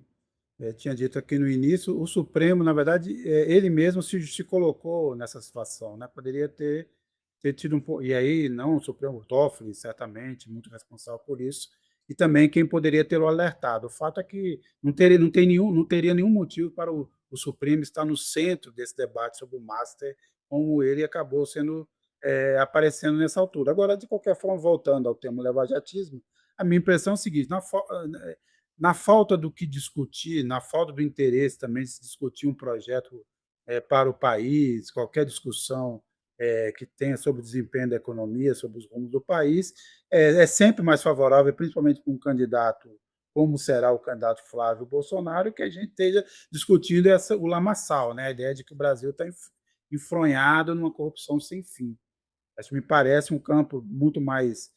tinha dito aqui no início, o Supremo, na verdade, ele mesmo se colocou nessa situação, né? Poderia ter tido um pouco. E aí, não o Supremo, o Toffoli, certamente, muito responsável por isso, e também quem poderia tê-lo alertado. O fato é que não teria nenhum motivo para o Supremo estar no centro desse debate sobre o Master, como ele acabou sendo aparecendo nessa altura. Agora, de qualquer forma, voltando ao tema lavajatismo, a minha impressão é o seguinte: na falta do que discutir, na falta do interesse também de se discutir um projeto para o país, qualquer discussão que tenha sobre o desempenho da economia, sobre os rumos do país, é sempre mais favorável, principalmente com um candidato como será o candidato Flávio Bolsonaro, que a gente esteja discutindo o lamaçal, né? A ideia de que o Brasil está enfronhado numa corrupção sem fim. Acho me parece um campo muito mais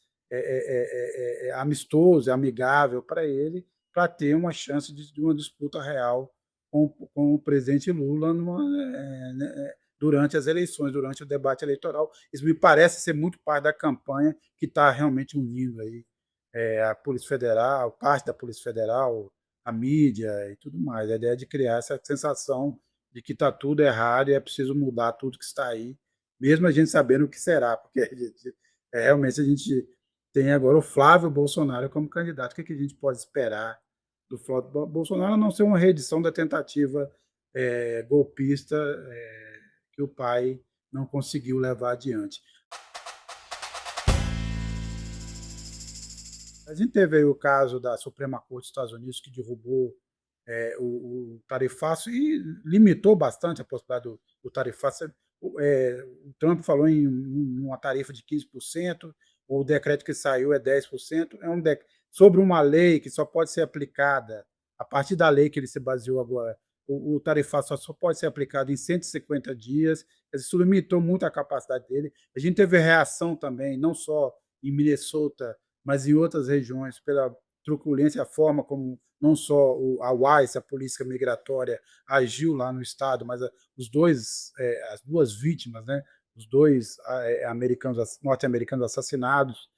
amistoso, amigável para ele, para ter uma chance de uma disputa real com o presidente Lula durante as eleições, durante o debate eleitoral. Isso me parece ser muito parte da campanha que está realmente unindo aí a Polícia Federal, parte da Polícia Federal, a mídia e tudo mais. A ideia de criar essa sensação de que está tudo errado e é preciso mudar tudo que está aí, mesmo a gente sabendo o que será, porque realmente a gente tem agora o Flávio Bolsonaro como candidato. O que a gente pode esperar do Flávio Bolsonaro, a não ser uma reedição da tentativa golpista que o pai não conseguiu levar adiante. A gente teve aí o caso da Suprema Corte dos Estados Unidos, que derrubou o tarifaço e limitou bastante a possibilidade do tarifaço. O Trump falou em uma tarifa de 15%, o decreto que saiu é 10%, sobre uma lei que só pode ser aplicada, a partir da lei que ele se baseou agora, o tarifaço só pode ser aplicado em 150 dias, isso limitou muito a capacidade dele. A gente teve reação também, não só em Minnesota, mas em outras regiões, pela truculência, a forma como não só a UICE, a Polícia Migratória, agiu lá no estado, mas as duas vítimas, né, os dois norte-americanos assassinados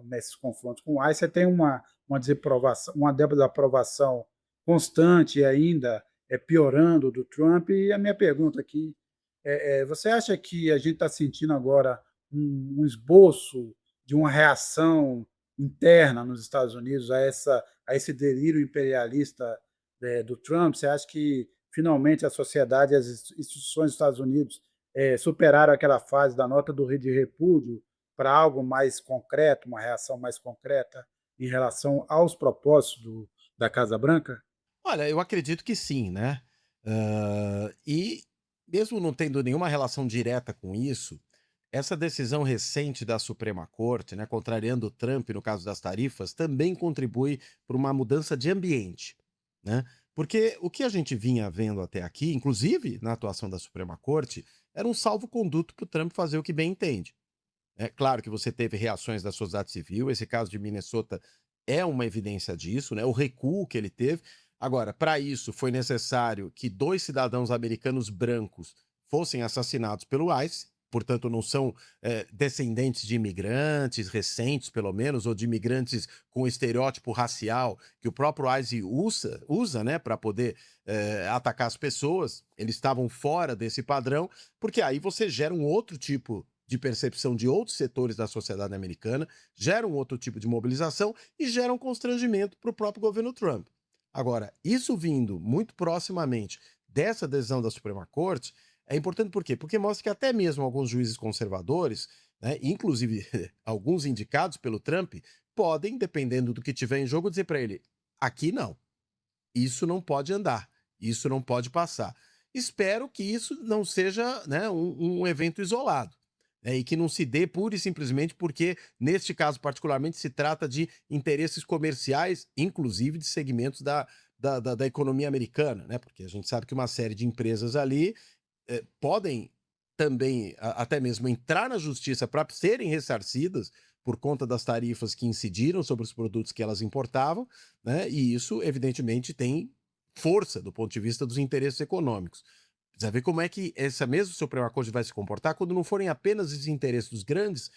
nesses confrontos com o ICE, você tem uma desaprovação, uma desaprovação constante e ainda piorando do Trump. E a minha pergunta aqui você acha que a gente está sentindo agora um esboço de uma reação interna nos Estados Unidos a esse delírio imperialista do Trump? Você acha que finalmente a sociedade e as instituições dos Estados Unidos superaram aquela fase da nota de repúdio para algo mais concreto, uma reação mais concreta em relação aos propósitos da Casa Branca? Olha, eu acredito que sim, né. E mesmo não tendo nenhuma relação direta com isso, essa decisão recente da Suprema Corte, né, contrariando o Trump no caso das tarifas, também contribui para uma mudança de ambiente, né. Porque o que a gente vinha vendo até aqui, inclusive na atuação da Suprema Corte, era um salvo-conduto para o Trump fazer o que bem entende. É claro que você teve reações da sociedade civil, esse caso de Minnesota é uma evidência disso, né, o recuo que ele teve. Agora, para isso foi necessário que 2 cidadãos americanos brancos fossem assassinados pelo ICE, portanto não são, descendentes de imigrantes recentes, pelo menos, ou de imigrantes com estereótipo racial que o próprio ICE usa, né, para poder, atacar as pessoas. Eles estavam fora desse padrão, porque aí você gera um outro tipo de percepção de outros setores da sociedade americana, geram outro tipo de mobilização e geram constrangimento para o próprio governo Trump. Agora, isso vindo muito proximamente dessa decisão da Suprema Corte é importante por quê? Porque mostra que até mesmo alguns juízes conservadores, né, inclusive alguns indicados pelo Trump, podem, dependendo do que tiver em jogo, dizer para ele: aqui não, isso não pode andar, isso não pode passar. Espero que isso não seja, né, um evento isolado, né, e que não se dê pura e simplesmente porque, neste caso particularmente, se trata de interesses comerciais, inclusive de segmentos da economia americana, né, porque a gente sabe que uma série de empresas ali podem também até mesmo entrar na justiça para serem ressarcidas por conta das tarifas que incidiram sobre os produtos que elas importavam, né? E isso, evidentemente, tem força do ponto de vista dos interesses econômicos. Precisa ver como é que essa mesma Suprema Corte vai se comportar quando não forem apenas os interesses dos grandes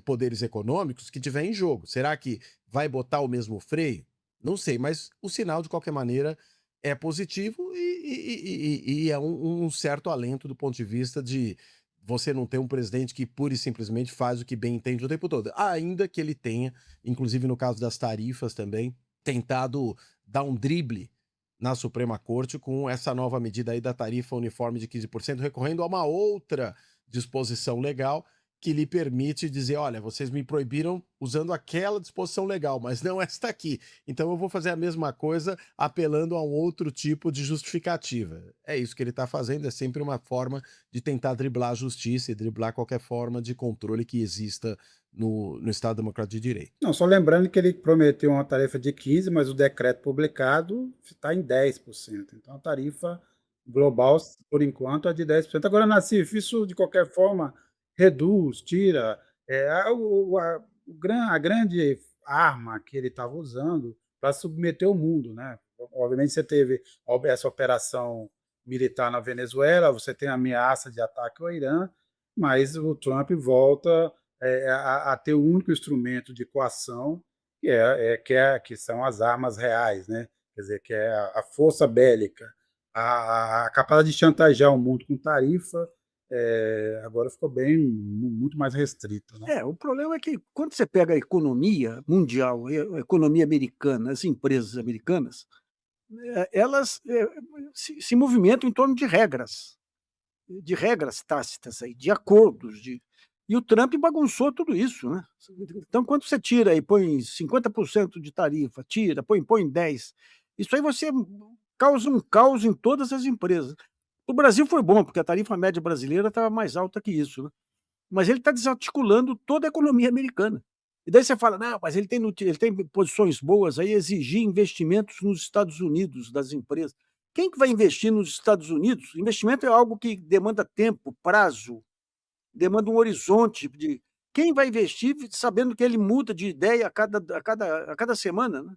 poderes econômicos que tiver em jogo. Será que vai botar o mesmo freio? Não sei, mas o sinal, de qualquer maneira, é positivo e é um certo alento do ponto de vista de você não ter um presidente que pura e simplesmente faz o que bem entende o tempo todo. Ainda que ele tenha, inclusive no caso das tarifas também, tentado dar um drible na Suprema Corte com essa nova medida aí da tarifa uniforme de 15%, recorrendo a uma outra disposição legal que lhe permite dizer: olha, vocês me proibiram usando aquela disposição legal, mas não esta aqui. Então eu vou fazer a mesma coisa apelando a um outro tipo de justificativa. É isso que ele está fazendo, é sempre uma forma de tentar driblar a justiça e driblar qualquer forma de controle que exista no Estado Democrático de Direito. Não, só lembrando que ele prometeu uma tarifa de 15%, mas o decreto publicado está em 10%. Então a tarifa global, por enquanto, é de 10%. Agora, Nassif, isso de qualquer forma reduz, tira. A grande arma que ele estava usando para submeter o mundo, né? Obviamente você teve essa operação militar na Venezuela, você tem a ameaça de ataque ao Irã, mas o Trump volta a ter o único instrumento de coação que são as armas reais, né? Quer dizer, que é a força bélica, a capacidade de chantagear o mundo com tarifa, agora ficou muito mais restrito, né? O problema é que quando você pega a economia mundial, a economia americana, as empresas americanas, elas se movimentam em torno de regras tácitas aí, de acordos, e o Trump bagunçou tudo isso, né? Então, quando você tira e põe 50% de tarifa, tira, põe 10, isso aí você causa um caos em todas as empresas. O Brasil foi bom, porque a tarifa média brasileira estava mais alta que isso, né? Mas ele está desarticulando toda a economia americana. E daí você fala: não, mas ele tem posições boas aí, exigir investimentos nos Estados Unidos das empresas. Quem que vai investir nos Estados Unidos? Investimento é algo que demanda tempo, prazo, demanda um horizonte de quem vai investir sabendo que ele muda de ideia a cada semana, né?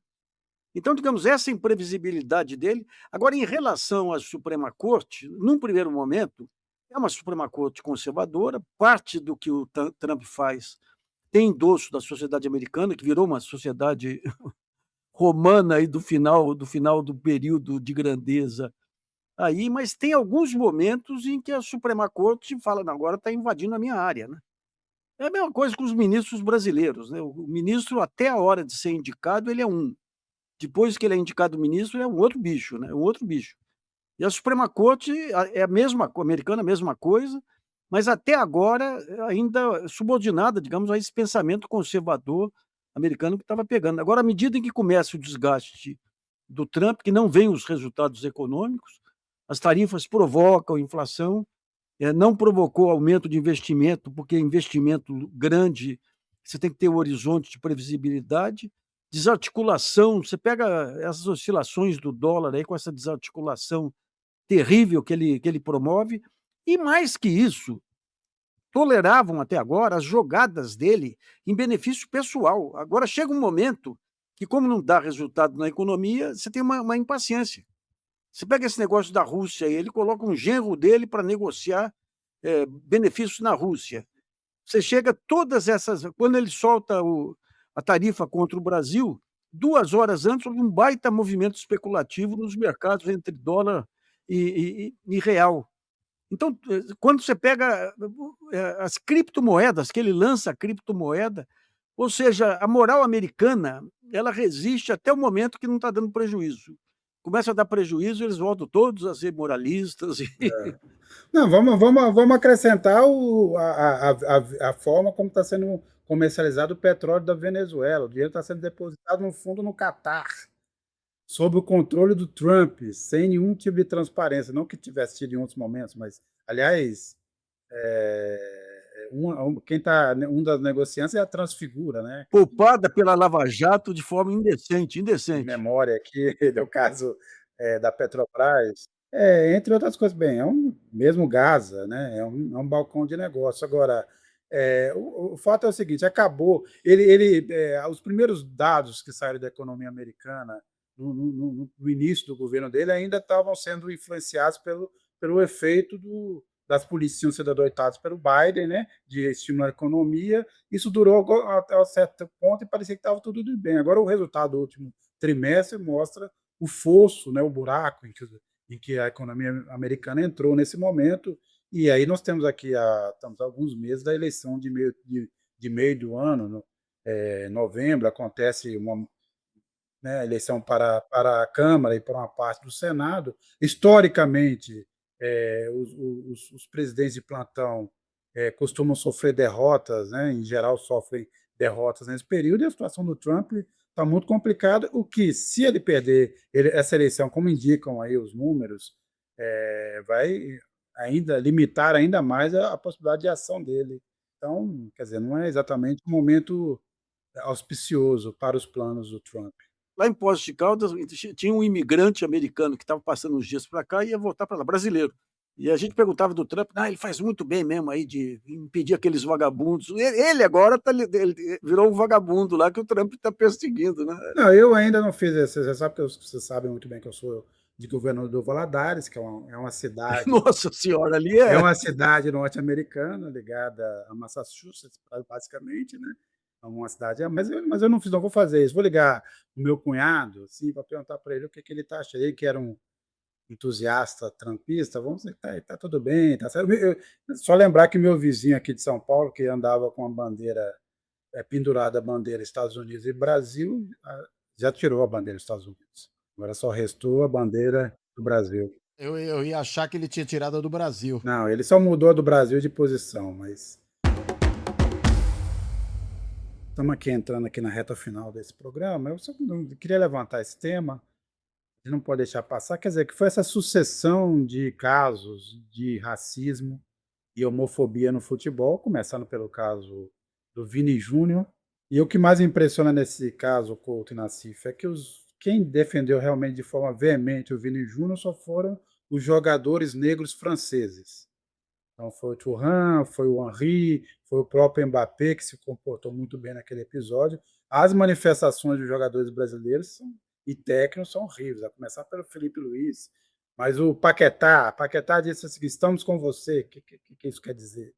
Então, digamos, essa imprevisibilidade dele. Agora, em relação à Suprema Corte, num primeiro momento, é uma Suprema Corte conservadora, parte do que o Trump faz tem endosso da sociedade americana, que virou uma sociedade romana aí do final do período de grandeza aí, mas tem alguns momentos em que a Suprema Corte fala: "Não, agora está invadindo a minha área", né. É a mesma coisa com os ministros brasileiros, né, o ministro até a hora de ser indicado ele é um, depois que ele é indicado ministro ele é um outro bicho, né, um outro bicho. E a Suprema Corte é a mesma americana, a mesma coisa, mas até agora ainda subordinada, digamos, a esse pensamento conservador americano que estava pegando. Agora, à medida em que começa o desgaste do Trump, que não vem os resultados econômicos, as tarifas provocam inflação, não provocou aumento de investimento, porque investimento grande, você tem que ter um horizonte de previsibilidade, desarticulação, você pega essas oscilações do dólar aí com essa desarticulação terrível que ele promove, e mais que isso, toleravam até agora as jogadas dele em benefício pessoal. Agora chega um momento que, como não dá resultado na economia, você tem uma impaciência. Você pega esse negócio da Rússia e ele coloca um genro dele para negociar benefícios na Rússia. Você chega todas essas. Quando ele solta a tarifa contra o Brasil, 2 horas antes houve um baita movimento especulativo nos mercados entre dólar e real. Então, quando você pega as criptomoedas, que ele lança a criptomoeda, ou seja, a moral americana, ela resiste até o momento que não está dando prejuízo. Começa a dar prejuízo, eles voltam todos a ser moralistas. Não, vamos acrescentar a forma como está sendo comercializado o petróleo da Venezuela. O dinheiro está sendo depositado no fundo no Catar, sob o controle do Trump, sem nenhum tipo de transparência. Não que tivesse tido em outros momentos, mas, aliás, quem está, um das negociantes é a Transfigura, né? Poupada pela Lava Jato de forma indecente, De indecente. memória aqui, do caso da Petrobras. Entre outras coisas, bem, mesmo Gaza, né? É um balcão de negócio. Agora, o fato é o seguinte: acabou. Os primeiros dados que saíram da economia americana no início do governo dele ainda estavam sendo influenciados pelo efeito das polícias que tinham sido adotadas pelo Biden, né, de estimular a economia. Isso durou até um certo ponto e parecia que estava tudo bem. Agora, o resultado do último trimestre mostra o fosso, né, o buraco em que a economia americana entrou nesse momento. E aí nós temos aqui estamos há alguns meses da eleição de meio do ano, novembro, acontece uma, né, eleição para a Câmara e para uma parte do Senado. Historicamente, os presidentes de plantão costumam sofrer derrotas, né, em geral sofrem derrotas nesse período, e a situação do Trump está muito complicada, o que, se ele perder essa eleição, como indicam aí os números, vai ainda limitar ainda mais a possibilidade de ação dele. Então, quer dizer, não é exatamente um momento auspicioso para os planos do Trump. Lá em Poços de Caldas tinha um imigrante americano que estava passando uns dias para cá e ia voltar para lá, brasileiro. E a gente perguntava do Trump, ele faz muito bem mesmo aí de impedir aqueles vagabundos. Ele agora ele virou um vagabundo lá que o Trump está perseguindo, né? Não, eu ainda não fiz isso. Você sabe que vocês sabem muito bem que eu sou de Governador do Valadares, que é uma cidade. Nossa senhora, ali É uma cidade norte-americana ligada a Massachusetts, basicamente, né? É uma cidade, mas eu não fiz, não vou fazer isso. Vou ligar o meu cunhado, assim, para perguntar para ele o que ele está achando. Ele que era um entusiasta trampista, vamos dizer que tá tudo bem, tá certo. Só lembrar que meu vizinho aqui de São Paulo, que andava com a bandeira pendurada, a bandeira Estados Unidos e Brasil, já tirou a bandeira dos Estados Unidos. Agora só restou a bandeira do Brasil. Eu ia achar que ele tinha tirado a do Brasil. Não, ele só mudou do Brasil de posição, mas estamos aqui entrando aqui na reta final desse programa. Eu só queria levantar esse tema, a gente não pode deixar passar, quer dizer, que foi essa sucessão de casos de racismo e homofobia no futebol, começando pelo caso do Vini Júnior. E o que mais impressiona nesse caso, Couto e Nassif, é que quem defendeu realmente de forma veemente o Vini Júnior só foram os jogadores negros franceses. Então foi o Thuram, foi o Henry, foi o próprio Mbappé, que se comportou muito bem naquele episódio. As manifestações dos jogadores brasileiros e técnicos são horríveis, a começar pelo Felipe Luiz. Mas o Paquetá disse assim: estamos com você. O que isso quer dizer?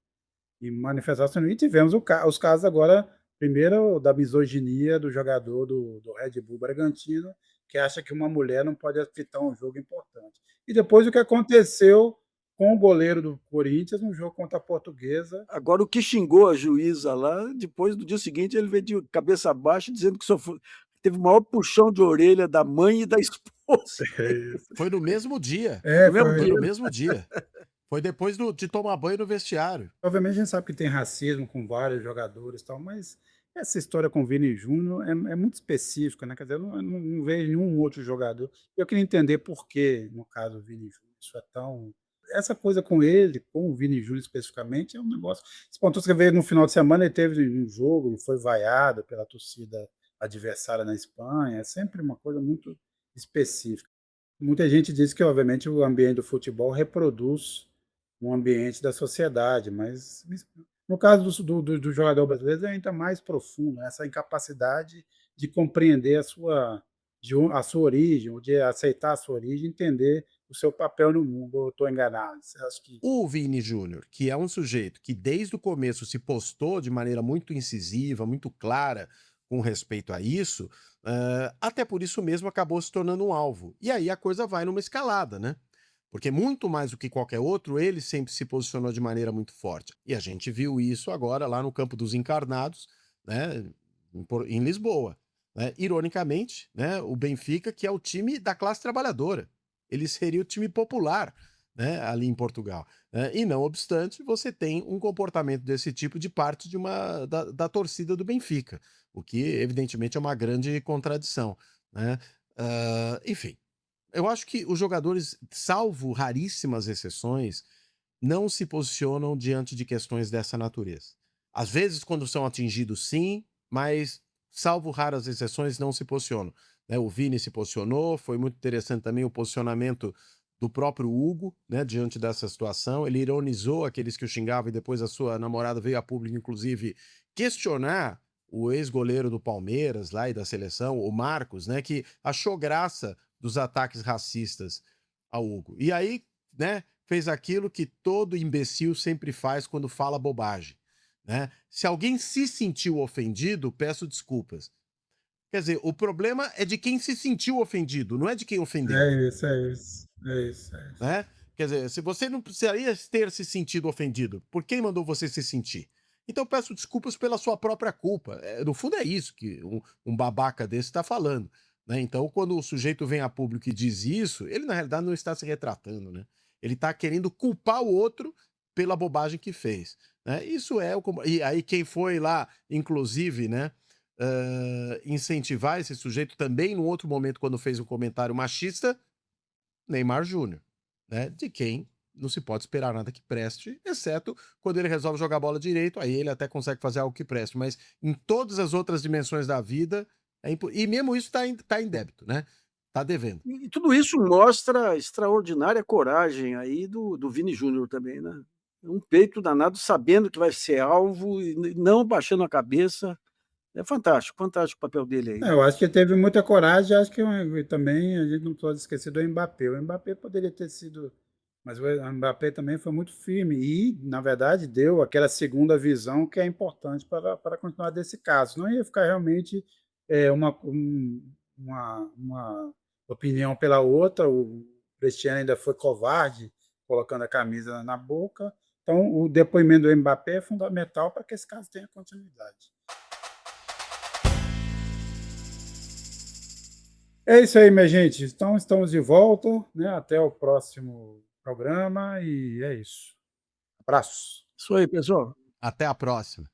E manifestações. E tivemos os casos agora, primeiro, da misoginia do jogador do Red Bull Bragantino, que acha que uma mulher não pode apitar um jogo importante. E depois o que aconteceu com o goleiro do Corinthians no jogo contra a Portuguesa. Agora, o que xingou a juíza lá, depois, no dia seguinte, ele veio de cabeça baixa, dizendo que teve o maior puxão de orelha da mãe e da esposa. Foi no mesmo dia. No mesmo Foi dia. no mesmo dia. Foi depois de tomar banho no vestiário. Obviamente a gente sabe que tem racismo com vários jogadores e tal, mas essa história com o Vini Júnior é muito específica, né? Quer dizer, eu não vejo nenhum outro jogador. Eu queria entender por que, no caso do Vini Júnior, isso é tão. Essa coisa com ele, com o Vini Júnior especificamente, é um negócio. Espantoso que veio no final de semana, ele teve um jogo e foi vaiado pela torcida adversária na Espanha. É sempre uma coisa muito específica. Muita gente diz que, obviamente, o ambiente do futebol reproduz um ambiente da sociedade, mas no caso do jogador brasileiro é ainda mais profundo, né? Essa incapacidade de compreender a sua origem, de aceitar a sua origem, entender o seu papel no mundo. Ou eu estou enganado? Você acha que O Vini Júnior, que é um sujeito que desde o começo se postou de maneira muito incisiva, muito clara com respeito a isso, até por isso mesmo acabou se tornando um alvo. E aí a coisa vai numa escalada, né? Porque muito mais do que qualquer outro, ele sempre se posicionou de maneira muito forte. E a gente viu isso agora lá no campo dos encarnados, né, em Lisboa. Né? Ironicamente, né, o Benfica, que é o time da classe trabalhadora. Ele seria o time popular, né, ali em Portugal. Né? E não obstante, você tem um comportamento desse tipo de parte da torcida do Benfica, o que evidentemente é uma grande contradição. Né? Enfim, eu acho que os jogadores, salvo raríssimas exceções, não se posicionam diante de questões dessa natureza. Às vezes, quando são atingidos, sim, mas, salvo raras exceções, não se posicionam. Né? O Vini se posicionou, foi muito interessante também o posicionamento do próprio Hugo, né, diante dessa situação. Ele ironizou aqueles que o xingavam e depois a sua namorada veio a público, inclusive, questionar o ex-goleiro do Palmeiras lá e da seleção, o Marcos, né, que achou graça dos ataques racistas ao Hugo. E aí, né, fez aquilo que todo imbecil sempre faz quando fala bobagem. Né? Se alguém se sentiu ofendido, peço desculpas. Quer dizer, o problema é de quem se sentiu ofendido, não é de quem ofendeu. É isso, é isso. É isso, é isso. Né? Quer dizer, se você não precisaria ter se sentido ofendido, por quem mandou você se sentir? Então peço desculpas pela sua própria culpa. No fundo é isso que um babaca desse está falando. Né? Então, quando o sujeito vem a público e diz isso, ele na realidade não está se retratando. Né? Ele está querendo culpar o outro pela bobagem que fez. Né? Isso é o. E aí, quem foi lá, inclusive, né, incentivar esse sujeito também, num outro momento, quando fez um comentário machista, Neymar Júnior, né? De quem não se pode esperar nada que preste, exceto quando ele resolve jogar bola direito, aí ele até consegue fazer algo que preste, mas em todas as outras dimensões da vida, e mesmo isso tá em débito, né? Tá devendo. E tudo isso mostra a extraordinária coragem aí do Vini Júnior também, né. Um peito danado, sabendo que vai ser alvo e não baixando a cabeça. É fantástico, fantástico o papel dele aí, né. Eu acho que ele teve muita coragem, acho que também a gente não pode esquecer do Mbappé. O Mbappé poderia ter sido, mas o Mbappé também foi muito firme e, na verdade, deu aquela segunda visão que é importante para continuar desse caso. Não ia ficar realmente uma opinião pela outra. O Cristiano ainda foi covarde, colocando a camisa na boca. Então, o depoimento do Mbappé é fundamental para que esse caso tenha continuidade. É isso aí, minha gente. Então, estamos de volta, né? Até o próximo programa e é isso. Abraços. Isso aí, pessoal. Até a próxima.